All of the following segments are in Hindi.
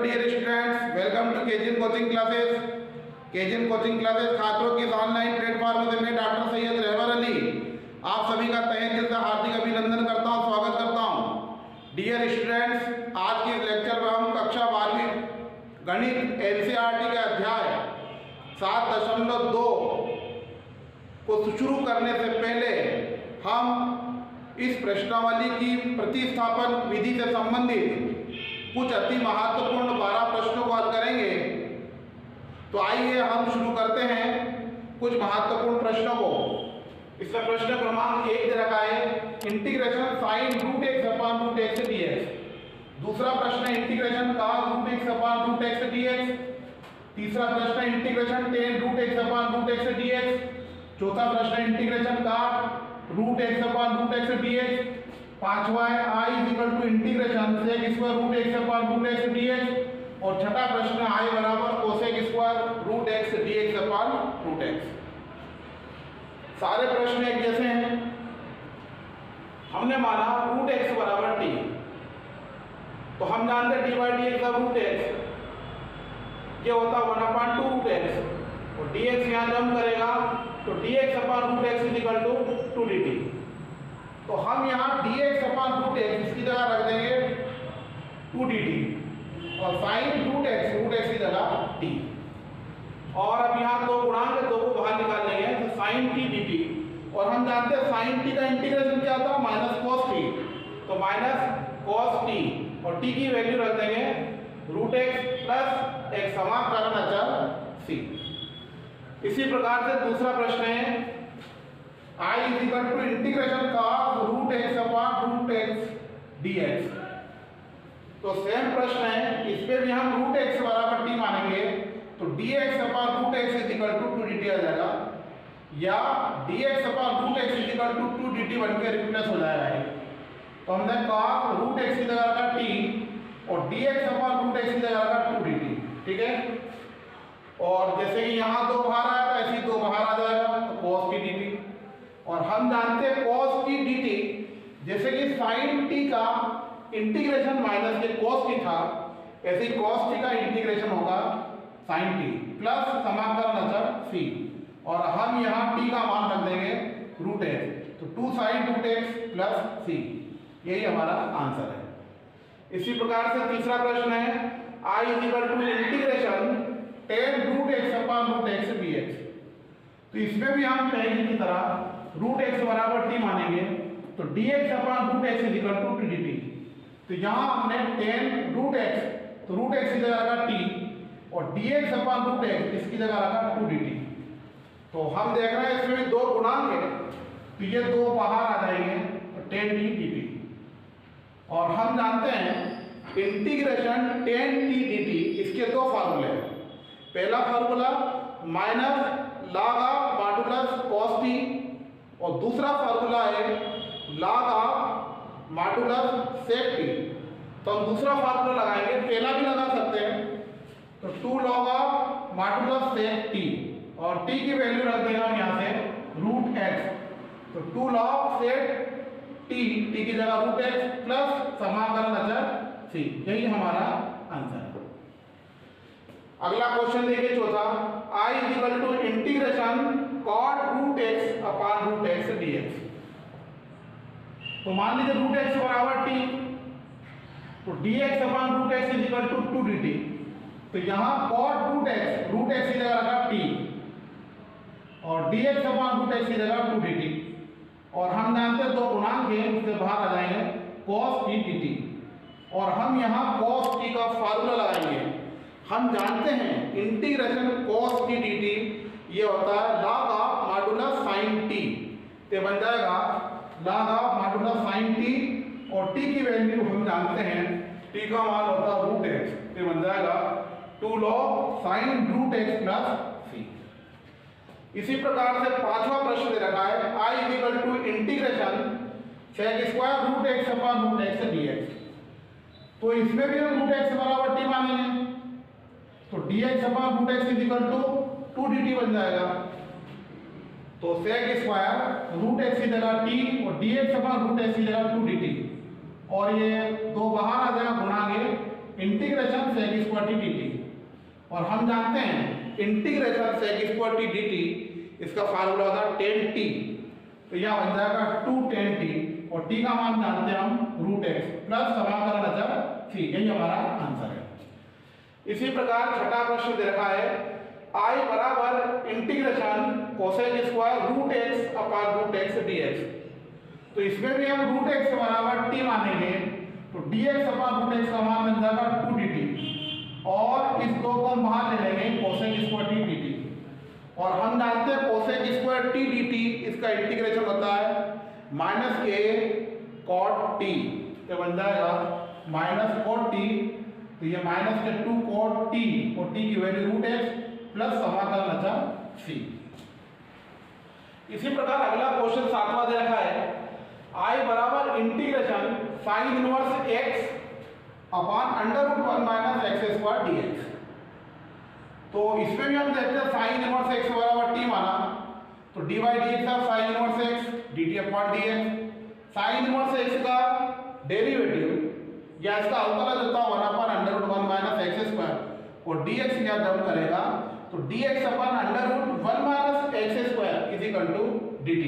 डियर स्टूडेंट्स, वेलकम टू केजिन कोचिंग क्लासेस। केजिन कोचिंग क्लासेस छात्रों की ऑनलाइन प्लेटफॉर्म से मैं डॉक्टर सैयद रहबर अली आप सभी का तहे दिल से हार्दिक अभिनंदन करता हूं, स्वागत करता हूं। डियर स्टूडेंट्स, आज के लेक्चर में हम कक्षा 12वीं गणित एनसीईआरटी के अध्याय 7.2 को शुरू करने से पहले हम इस प्रश्नावली की प्रतिस्थापन विधि से संबंधित कुछ अति महत्वपूर्ण 12 प्रश्नों को हल करेंगे। तो आइए हम शुरू करते हैं कुछ महत्वपूर्ण प्रश्नों को। इसमें प्रश्न क्रमांक 1 दे रखा है integration sine root x upon root x dx. दूसरा प्रश्न integration cos root x upon root x dx. तीसरा प्रश्न integration tan root x upon root x dx. चौथा प्रश्न integration cot root x upon root x dx. पांचवा है i equal to integration sec square root x upon root x dx. और छठा प्रश्न i बराबर cosec square root x dx upon root x. सारे प्रश्न एक जैसे हैं। हमने माना रूट एक्स बराबर टी, तो हम जानते हैं d by d x root x ये होता 1/2 रूट एक्स और डी एक्स यहाँ जम करेगा तो d x upon root x is equal to 2dt। तो हम यहाँ d x upon root x इसकी जगह रख देंगे 2dt और साइन रूट एक्स की जगह टी। और अब यहाँ दो गुणांक है, दो को बाहर निकाल लेंगे तो साइन टी डी टी। और हम जानते हैं साइन टी का इंटीग्रेशन क्या था माइनस कॉस टी, तो माइनस कॉस टी और टी की वैल्यू रख देंगे रूट एक्स प्लस एक समाकलन अचर सी। इसी प्रकार से दूसरा प्रश्न है i is equal to integration cos root x upon root x dx. तो सेम प्रश्न है, इस पे भी हम रूट एक्स बराबर टी मानेंगे तो dx upon root x is equal to 2dt आ जाएगा, या dx upon root x is equal to 2dt बनकर रिप्लेस हो जाएगा। तो हमने cos रूट एक्स की जगह रखा t और dx अपॉन रूट एक्स की जगह रखा 2dt, ठीक है। और जैसे कि यहाँ दो बाहर आया था ऐसे ही दो बाहर आ जाएगा तो cos t dt। और हम जानते हैं cos t dt जैसे कि sin t का इंटीग्रेशन माइनस के cos t था, ऐसे ही cos t का इंटीग्रेशन होगा sin t प्लस समाकलन अचर c। और हम यहाँ t का मान रख देंगे रूट एक्स, तो 2 sin root x plus c, यही हमारा आंसर है। इसी प्रकार से तीसरा प्रश्न है i is equal to integration tan root x upon root x dx। तो इसमें भी हम पहले की तरह रूट एक्स बराबर t मानेंगे तो dx upon root x is equal to dt। तो यहाँ हमने tan रूट एक्स तो रूट एक्स की जगह रखा t और dx अपॉन रूट एक्स इसकी जगह रखा 2dt। तो हम देख रहे हैं इसमें दो गुणांक है तो ये दो बाहर आ जाएंगे तो tan t dt। और हम जानते हैं इंटीग्रेशन tan t dt इसके दो फार्मूले हैं। पहला formula minus log of modulus cos t और दूसरा फार्मूला है log of modulus sec t। तो हम दूसरा फार्मूला लगाएंगे, पहला भी लगा सकते हैं तो 2 log of modulus sec t और t की वैल्यू रख देंगे हम यहाँ से रूट एक्स। तो 2 log sec t की जगह रूट एक्स प्लस समाकलन अचर c, यही हमारा आंसर है। अगला क्वेश्चन देखिए चौथा i is equal to integration cot root x upon root x dx। तो मान लीजिए रूट एक्स बराबर t तो dx upon root x is equal to 2dt। तो यहाँ cot रूट एक्स की जगह रखा t और dx अपॉन रूट एक्स की जगह 2dt। और हम जानते हैं दो गुणांक है उससे बाहर आ जाएंगे cos t dt। और हम यहाँ cos t का फार्मूला लगाएंगे। हम जानते हैं इंटीग्रेशन cos t dt ये होता है log of modulus sin t, तो बन जाएगा log of modulus sin t और t की वैल्यू हम जानते हैं t का मान होता है रूट एक्स, तो बन जाएगा 2 log sin root x plus c। इसी प्रकार से पांचवा प्रश्न दे रखा है i is equal to integration sec square root x upon root x dx। तो इसमें भी हम रूट एक्स बराबर t मानेंगे तो dx upon root x is equal to 2dt बन जाएगा। तो sec स्क्वायर रूट एक्स की जगह t और dx अपॉन रूट एक्स की जगह 2dt। और ये दो बाहर आ जाएगा गुणांक integration sec square t dt, और हम जानते हैं integration sec square t dt इसका फार्मूला होता है tan t, तो यह बन जाएगा 2 tan t, और t का मान जानते हैं हम √x प्लस समाकलन अचर c, यही हमारा आंसर है। इसी प्रकार छठा प्रश्न दे रखा है I बराबर इंटीग्रेशन कोसेक स्क्वायर √x अपान √x dx, तो इसमें भी हम √x बराबर t मानेंगे, तो dx अपान √x का मान बन जाएगा 2 dt, और इस दो को हम बाहर ले लेंगे कोसेक स्क्वायर t dt, और हम जानते हैं कोसेक स्क्वायर t dt इसका इंटीग्रेशन होता है -a cot t, तो बन जाएगा -cot t, तो ये -2 cot t, और t की वैल्यू √x प्लस समाकलन अचर c। इसी प्रकार अगला क्वेश्चन सातवां दे रखा है I बराबर integration sine inverse x upon √1 - x square dx, तो इसमें भी हम देखते हैं साइन इनवर्स x बराबर t माना, तो dy dx है साइन इनवर्स x dt अपान dx, साइन इनवर्स x का डेरिवेटिव या इसका अवकलज होता है 1/√1 - x स्क्वायर, और dx यहाँ जब करेगा तो dx upon √1 - x square is equal to dt,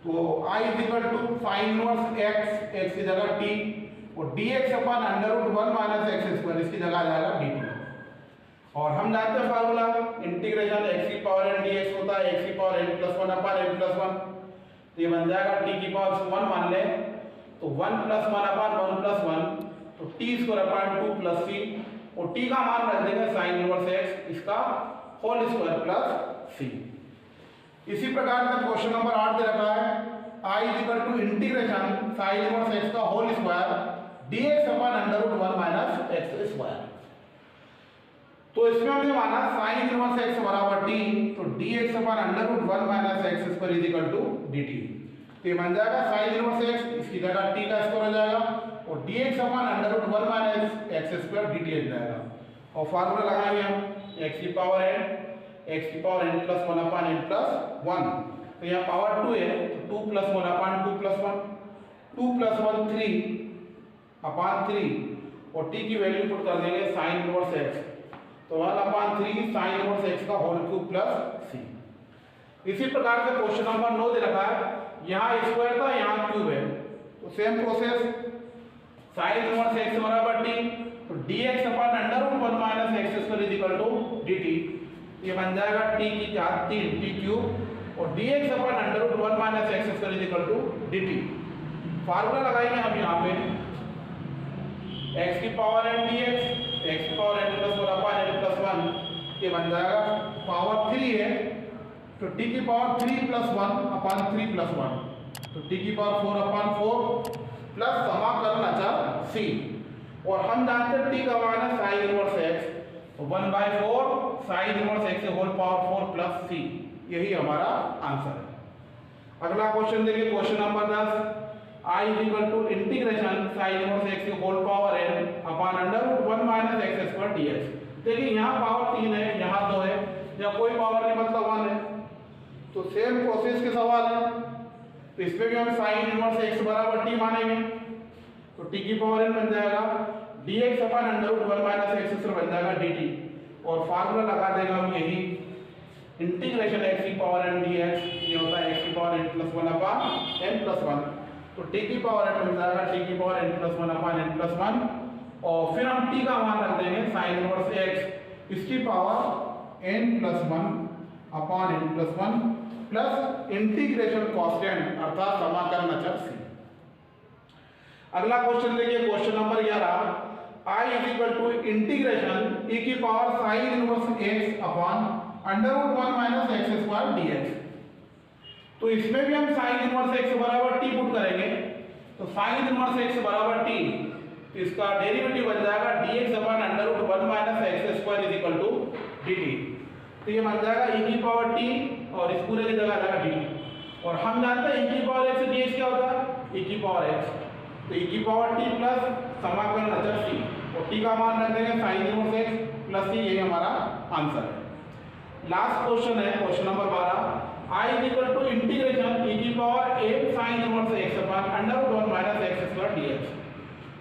तो I is equal to sine inverse x की जगह t, और dx अपान √1 - x स्क्वायर इसकी जगह आ जाएगा dt, और हम जानते हैं फार्मूला इंटीग्रेशन x की पावर n dx होता है x की पावर n + 1 अपान n + 1, तो ये बन जाएगा t की पावर 1 मान ले, तो 1 + 1 अपान 1 + 1, तो t स्क्वायर अपान 2 + c, और t का मान रख देंगे साइन इनवर्स x इसका होल स्क्वायर प्लस c। इसी प्रकार से क्वेश्चन नंबर 8 दे रखा है I is equal to integration sine inverse x का whole square dx upon √1 - x square, तो इसमें हमने माना साइन इनवर्स x बराबर t, तो dx upon √1 - x square is equal to dt, तो ये बन जाएगा साइन इनवर्स x इसकी जगह t का स्क्वायर हो जाएगा, और dx upon √1 - x square dt हो जाएगा, और फार्मूला लगाएंगे हम x की पावर n + 1 अपान n + 1, तो यहाँ पावर 2 है, तो 2 + 1 अपान 2 + 1, 2 + 1 3 अपान 3, और t की वैल्यू पुट कर देंगे साइन इनवर्स x, तो 1/3 साइन इनवर्स x का होल क्यूब प्लस c। इसी प्रकार से क्वेश्चन नंबर 9 दे रखा है, यहाँ स्क्वायर था यहाँ क्यूब है, तो same process sine inverse x बराबर t, तो dx upon √1 - x square is equal to dt, ये बन जाएगा t की घात 3 t क्यूब, और dx upon √1 - x square is equal to dt, formula लगाएंगे हम यहाँ पे x की पावर n dx x की पावर n + 1 अपान n + 1, ये बन जाएगा पावर 3 है, तो t की पावर 3 + 1 अपान 3 + 1, तो t की पावर 4 अपान 4 प्लस समाकलन अचर c, और हम जानते हैं t का मान है साइन इनवर्स x, तो 1/4 sine inverse x whole power 4 plus c, यही हमारा आंसर है। अगला क्वेश्चन देखिए question number 10 I is equal to integration sine inverse x की whole power n upon √1 - x square dx, देखिए यहाँ पावर 3 है यहाँ 2 है, या कोई पावर नहीं मतलब 1 है, तो सेम प्रोसेस के सवाल है, तो इसमें भी हम साइन इनवर्स x बराबर t मानेंगे, तो t की पावर n बन जाएगा dx अपान √1 - x स्क्वायर बन जाएगा dt, और फार्मूला लगा देगा हम यही इंटीग्रेशन x की पावर n dx, ये होता है x की पावर n + 1 अपान n + 1, तो t की पावर n बन जाएगा t की पावर n + 1 अपान n + 1, और फिर हम t का मान रख देंगे साइन इनवर्स x इसकी power n + 1 upon n + 1 plus integration constant अर्थात समाकलन अचर c। अगला क्वेश्चन देखिए question number 11 I is equal to integration e की power sine inverse x upon √1 - x square dx, तो इसमें भी हम साइन इनवर्स x बराबर t पुट करेंगे, तो साइन इनवर्स x बराबर t, तो इसका डेरिवेटिव बन जाएगा dx upon √1 - x square is equal to dt, तो ये बन जाएगा e की पावर t, और इस पूरे की जगह लगा dt, और हम जानते हैं e की पावर x dx क्या होता है e की पावर x, तो e की पावर t प्लस समाकलन अचर c, और t का मान रख देंगे sine inverse x plus c, यही हमारा आंसर है। लास्ट क्वेश्चन है question number 12 I is equal to integration e की power a sine inverse x upon √1 - x square dx,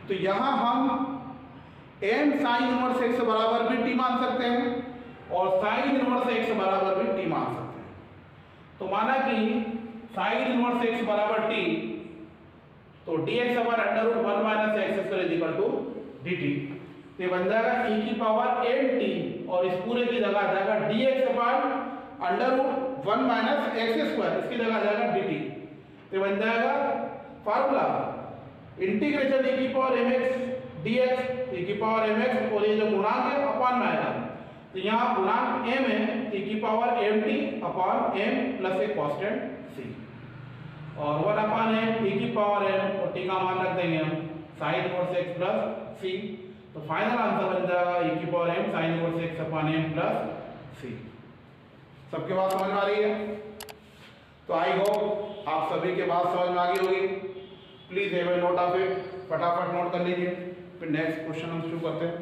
तो यहाँ हम एम साइन इनवर्स एक्स बराबर भी टी मान सकते हैं और साइन इनवर्स एक्स बराबर भी टी मान सकते हैं। तो माना कि साइन इनवर्स एक्स बराबर टी, तो dx upon under root 1 minus x square is equal to dt। तो ये बन जाएगा e की पावर mt और इस पूरे की जगह आ जाएगा dx upon under root 1 minus x square, इसकी जगह आ जाएगा dt। तो बन जाएगा फार्मूला इंटीग्रेशन e की पावर mx dx, e की पावर mx और ये जो गुणांक है अपॉन में आएगा, तो यहाँ गुणांक m है, e की power mt upon m plus एक कांस्टेंट c और 1 अपॉन m e की पावर m और t का मान रख देंगे हम sin inverse x plus c। तो फाइनल आंसर बन जाएगा e की power m sin inverse x upon m plus c। सबके बात समझ में आ रही है? तो आई होप आप सभी के बात समझ में आ गई होगी। Please have a note of it, फटाफट नोट कर लीजिए, फिर नेक्स्ट क्वेश्चन हम शुरू करते हैं।